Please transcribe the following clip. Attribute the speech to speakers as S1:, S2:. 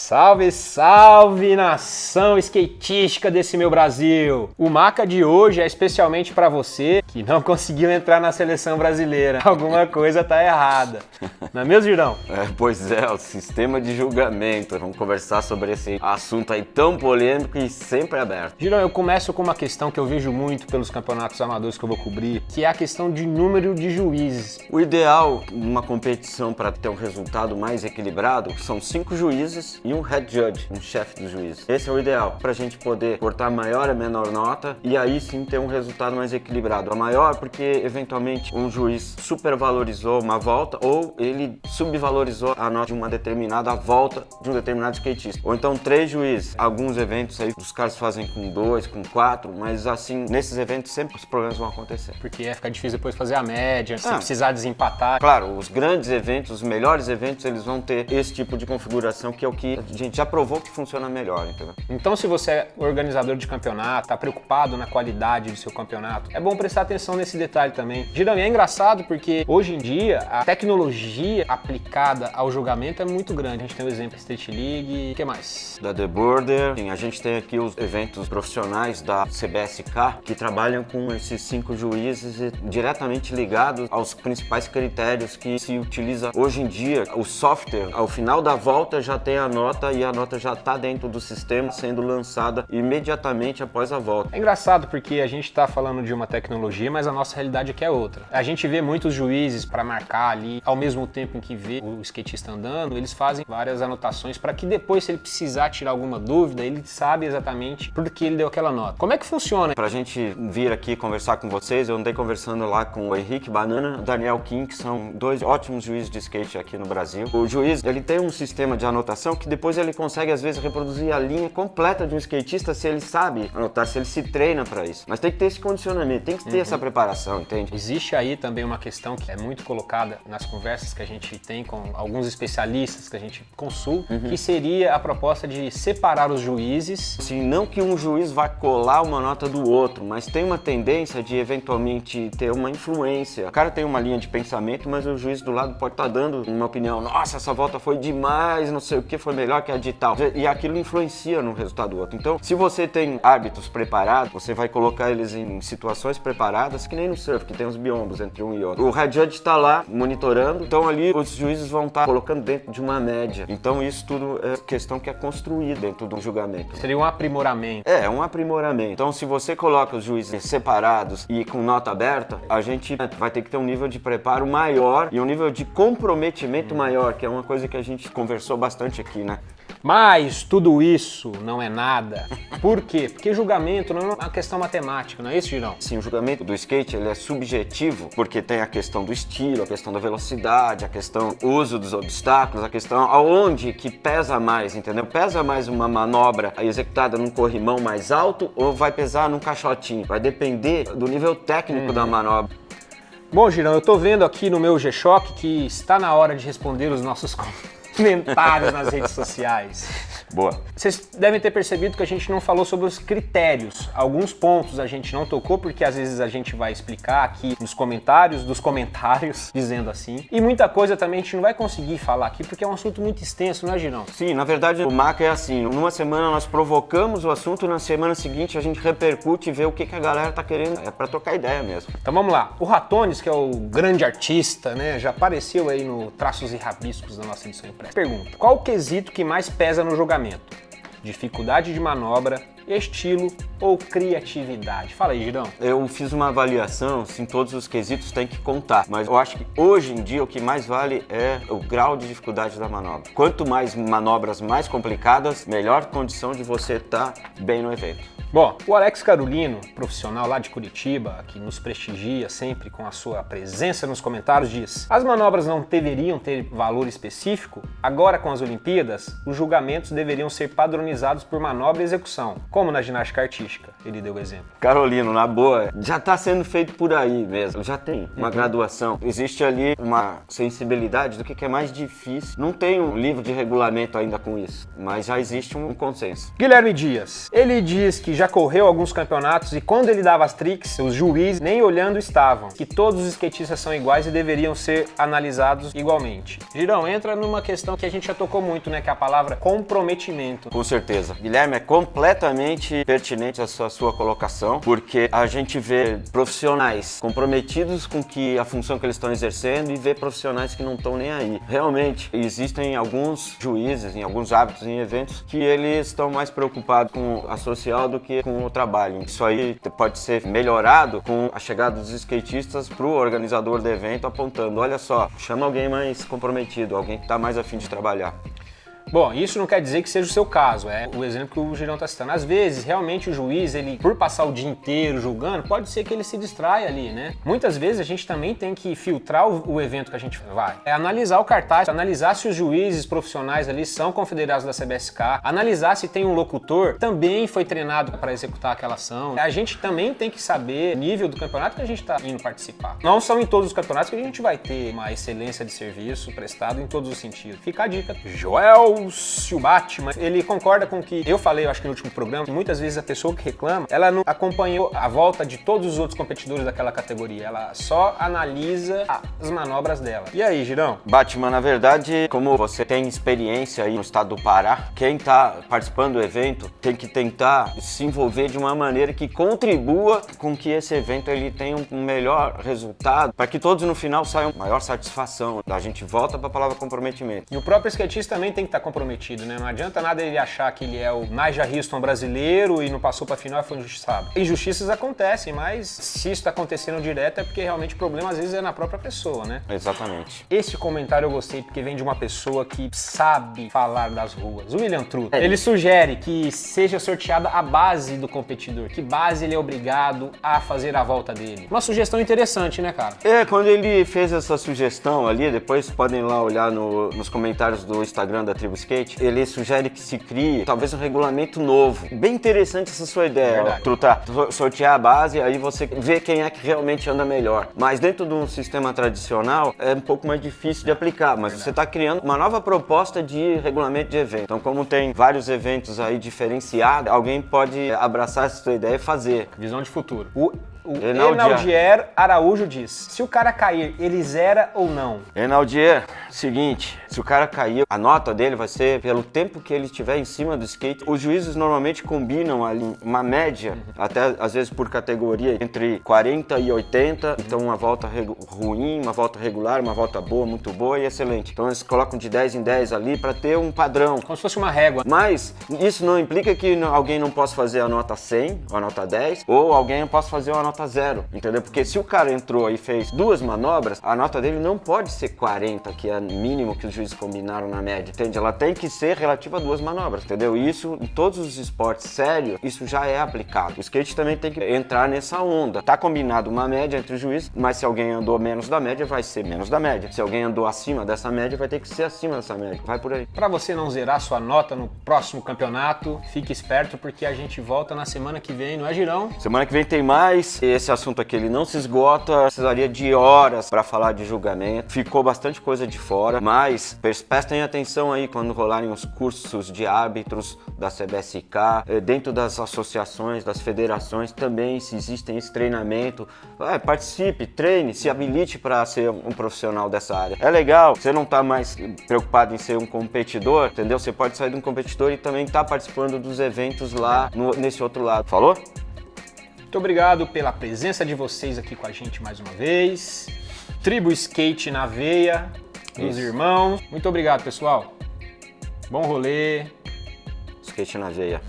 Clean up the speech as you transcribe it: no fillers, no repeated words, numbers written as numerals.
S1: Salve, salve, nação skatística desse meu Brasil! O Maca de hoje é especialmente para você que não conseguiu entrar na seleção brasileira. Alguma coisa tá errada. Não é mesmo, Girão?
S2: Pois é, o sistema de julgamento. Vamos conversar sobre esse assunto aí tão polêmico e sempre aberto.
S1: Girão, eu começo com uma questão que eu vejo muito pelos campeonatos amadores que eu vou cobrir, que é a questão de número de juízes.
S2: O ideal numa competição para ter um resultado mais equilibrado são 5 juízes e um head judge, um chefe dos juízes. Esse é o ideal para a gente poder cortar maior e menor nota e aí sim ter um resultado mais equilibrado. A maior porque eventualmente um juiz supervalorizou uma volta ou ele subvalorizou a nota de uma determinada volta de um determinado skatista. Ou então 3 juízes. Alguns eventos aí os caras fazem com 2, com 4, mas assim, nesses eventos sempre os problemas vão acontecer.
S1: Porque ia ficar difícil depois fazer a média, se precisar desempatar.
S2: Claro, os grandes eventos, os melhores eventos, eles vão ter esse tipo de configuração que é o que a gente já provou que funciona melhor, entendeu?
S1: Então, se você é organizador de campeonato, está preocupado na qualidade do seu campeonato, é bom prestar atenção nesse detalhe também. Girão, é engraçado porque hoje em dia a tecnologia aplicada ao julgamento é muito grande. A gente tem o exemplo da Street League, o que mais?
S2: Da The Border, a gente tem aqui os eventos profissionais da CBSK que trabalham com esses 5 juízes diretamente ligados aos principais critérios que se utiliza hoje em dia. O software, ao final da volta, já tem a nota e a nota já está dentro do sistema sendo lançada imediatamente após a volta.
S1: É engraçado porque a gente está falando de uma tecnologia, mas a nossa realidade aqui é outra. A gente vê muitos juízes para marcar ali, ao mesmo tempo em que vê o skatista andando, eles fazem várias anotações para que depois, se ele precisar tirar alguma dúvida, ele sabe exatamente por que ele deu aquela nota. Como é que funciona?
S2: Pra gente vir aqui conversar com vocês, eu andei conversando lá com o Henrique Banana e o Daniel Kim, que são 2 ótimos juízes de skate aqui no Brasil. O juiz, ele tem um sistema de anotação que depois ele consegue, às vezes, reproduzir a linha completa de um skatista se ele sabe anotar, se ele se treina pra isso. Mas tem que ter esse condicionamento, tem que ter essa preparação, entende?
S1: Existe aí também uma questão que é muito colocada nas conversas que a gente tem com alguns especialistas que a gente consulta, que seria a proposta de separar os juízes.
S2: Assim, não que um juiz vá colar uma nota do outro, mas tem uma tendência de eventualmente ter uma influência. O cara tem uma linha de pensamento, mas o juiz do lado pode estar dando uma opinião. Nossa, essa volta foi demais, não sei o que, foi melhor que a de tal. E aquilo influencia no resultado do outro. Então, se você tem árbitros preparados, você vai colocar eles em situações preparadas, que nem no surf, que tem os biombos entre um e outro. O head judge está lá monitorando, então ali os juízes vão estar colocando dentro de uma média. Então isso tudo é questão que é construída dentro de um julgamento.
S1: Seria um aprimoramento.
S2: É um aprimoramento. Então se você coloca os juízes separados e com nota aberta, a gente vai ter que ter um nível de preparo maior e um nível de comprometimento maior, que é uma coisa que a gente conversou bastante aqui, né?
S1: Mas tudo isso não é nada. Por quê? Porque julgamento não é uma questão matemática, não é isso, Girão?
S2: Sim, o julgamento do skate ele é subjetivo, porque tem a questão do estilo, a questão da velocidade, a questão do uso dos obstáculos, a questão aonde que pesa mais, entendeu? Pesa mais uma manobra executada num corrimão mais alto ou vai pesar num caixotinho? Vai depender do nível técnico da manobra.
S1: Bom, Girão, eu tô vendo aqui no meu G-Shock que está na hora de responder os nossos comentários nas redes sociais.
S2: Boa.
S1: Vocês devem ter percebido que a gente não falou sobre os critérios. Alguns pontos a gente não tocou, porque às vezes a gente vai explicar aqui nos comentários dos comentários, dizendo assim. E muita coisa também a gente não vai conseguir falar aqui, porque é um assunto muito extenso, não é, Girão?
S2: Sim, na verdade o Maca é assim, numa semana nós provocamos o assunto, na semana seguinte a gente repercute e vê o que a galera tá querendo. É pra trocar ideia mesmo.
S1: Então vamos lá. O Ratones, que é o grande artista, né, já apareceu aí no Traços e Rabiscos da nossa edição impressa. Pergunta: qual o quesito que mais pesa no julgamento? Dificuldade de manobra, estilo ou criatividade? Fala aí, Girão.
S2: Eu fiz uma avaliação, sim, todos os quesitos têm que contar, mas eu acho que hoje em dia o que mais vale é o grau de dificuldade da manobra. Quanto mais manobras mais complicadas, melhor condição de você estar bem no evento.
S1: Bom, o Alex Carolino, profissional lá de Curitiba, que nos prestigia sempre com a sua presença nos comentários, diz: as manobras não deveriam ter valor específico? Agora com as Olimpíadas, os julgamentos deveriam ser padronizados por manobra e execução, como na ginástica artística. Ele deu o exemplo.
S2: Carolino, na boa, já está sendo feito por aí mesmo, já tem uma graduação. Existe ali uma sensibilidade do que é mais difícil. Não tem um livro de regulamento ainda com isso, mas já existe um consenso.
S1: Guilherme Dias, ele diz que já correu alguns campeonatos e quando ele dava as tricks, os juízes nem olhando estavam. Que todos os skatistas são iguais e deveriam ser analisados igualmente. Girão, entra numa questão que a gente já tocou muito, né? Que é a palavra comprometimento.
S2: Com certeza. Guilherme, é completamente pertinente a sua colocação, porque a gente vê profissionais comprometidos com a função que eles estão exercendo e vê profissionais que não estão nem aí. Realmente, existem alguns juízes, em alguns hábitos, em eventos, que eles estão mais preocupados com a social do que com o trabalho. Isso aí pode ser melhorado com a chegada dos skatistas para o organizador do evento apontando, olha só, chama alguém mais comprometido, alguém que está mais afim de trabalhar.
S1: Bom, isso não quer dizer que seja o seu caso, é o exemplo que o Girão está citando. Às vezes, realmente, o juiz, ele, por passar o dia inteiro julgando, pode ser que ele se distraia ali, né? Muitas vezes a gente também tem que filtrar o evento que a gente vai. É analisar o cartaz, analisar se os juízes profissionais ali são confederados da CBSK, analisar se tem um locutor que também foi treinado para executar aquela ação. A gente também tem que saber o nível do campeonato que a gente está indo participar. Não são em todos os campeonatos que a gente vai ter uma excelência de serviço prestado em todos os sentidos. Fica a dica. Joel Batman, ele concorda com o que eu falei, eu acho que no último programa, que muitas vezes a pessoa que reclama, ela não acompanhou a volta de todos os outros competidores daquela categoria, ela só analisa as manobras dela. E aí, Girão?
S2: Batman, na verdade, como você tem experiência aí no estado do Pará, quem está participando do evento tem que tentar se envolver de uma maneira que contribua com que esse evento ele tenha um melhor resultado, para que todos no final saiam com maior satisfação. A gente volta para a palavra comprometimento.
S1: E o próprio skatista também tem que estar comprometido, né? Não adianta nada ele achar que ele é o Nigel Houston brasileiro e não passou para a final e foi injustiçado. Injustiças acontecem, mas se isso está acontecendo direto é porque realmente o problema às vezes é na própria pessoa, né?
S2: Exatamente.
S1: Esse comentário eu gostei porque vem de uma pessoa que sabe falar das ruas. O William Truth. Ele sugere que seja sorteada a base do competidor, que base ele é obrigado a fazer a volta dele. Uma sugestão interessante, né, cara?
S2: Quando ele fez essa sugestão ali, depois podem lá olhar nos comentários do Instagram da Tribo Skate, ele sugere que se crie talvez um regulamento novo. Bem interessante essa sua ideia, Truta. Sortear a base, aí você vê quem é que realmente anda melhor. Mas dentro de um sistema tradicional é um pouco mais difícil de aplicar, mas você está criando uma nova proposta de regulamento de evento. Então, como tem vários eventos aí diferenciados, alguém pode abraçar essa sua ideia e fazer.
S1: Visão de futuro. O Enaldier Araújo diz, se o cara cair, ele zera ou não?
S2: Enaldier, seguinte, se o cara cair, a nota dele vai ser pelo tempo que ele estiver em cima do skate. Os juízes normalmente combinam ali uma média, até às vezes por categoria, entre 40 e 80. Então uma volta ruim, uma volta regular, uma volta boa, muito boa e excelente. Então eles colocam de 10 em 10 ali para ter um padrão.
S1: Como se fosse uma régua.
S2: Mas isso não implica que alguém não possa fazer a nota 100, a nota 10, ou alguém não possa fazer uma nota 0, entendeu? Porque se o cara entrou e fez duas manobras, a nota dele não pode ser 40, que é o mínimo que os juízes combinaram na média, entende? Ela tem que ser relativa a duas manobras, entendeu? E isso, em todos os esportes sérios, isso já é aplicado. O skate também tem que entrar nessa onda. Tá combinado uma média entre os juízes, mas se alguém andou menos da média, vai ser menos da média. Se alguém andou acima dessa média, vai ter que ser acima dessa média. Vai por aí.
S1: Para você não zerar sua nota no próximo campeonato, fique esperto porque a gente volta na semana que vem, não é, Girão?
S2: Semana que vem tem mais. Esse assunto aqui ele não se esgota, precisaria de horas para falar de julgamento, ficou bastante coisa de fora, mas prestem atenção aí quando rolarem os cursos de árbitros da CBSK, dentro das associações, das federações também, se existem esse treinamento, participe, treine, se habilite para ser um profissional dessa área. É legal, você não tá mais preocupado em ser um competidor, entendeu? Você pode sair de um competidor e também tá participando dos eventos lá nesse outro lado. Falou?
S1: Muito obrigado pela presença de vocês aqui com a gente mais uma vez. Tribo Skate na veia dos irmãos. Muito obrigado, pessoal. Bom rolê.
S2: Skate na veia.